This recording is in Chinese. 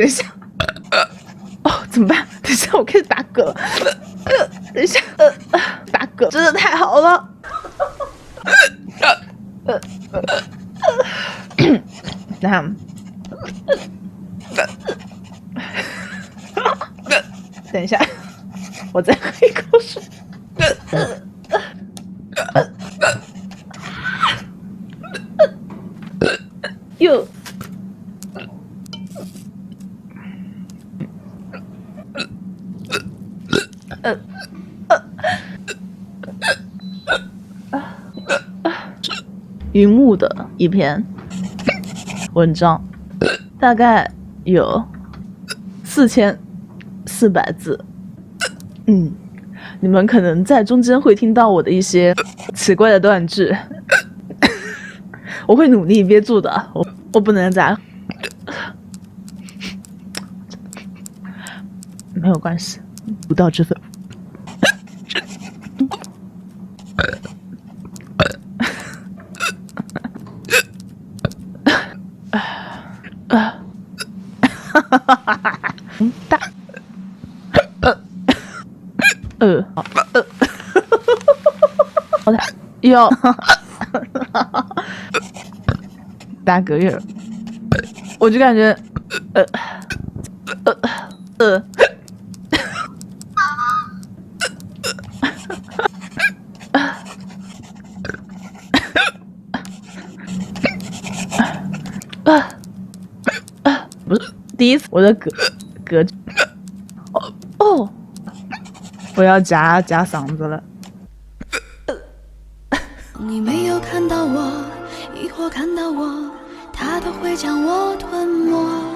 等一下，哦，怎么办？等一下，我开始打嗝了。等一下，打嗝真的太好了。那，等一下，我再喝一口水。又。云木的一篇文章，大概有4400字。你们可能在中间会听到我的一些奇怪的断句，我会努力憋住的，我不能再，没有关系，不到之分。要打嗝月，我就感觉不是第一次我的嗝我要夹嗓子了。你没有看到我，亦或看到我，他都会将我吞没。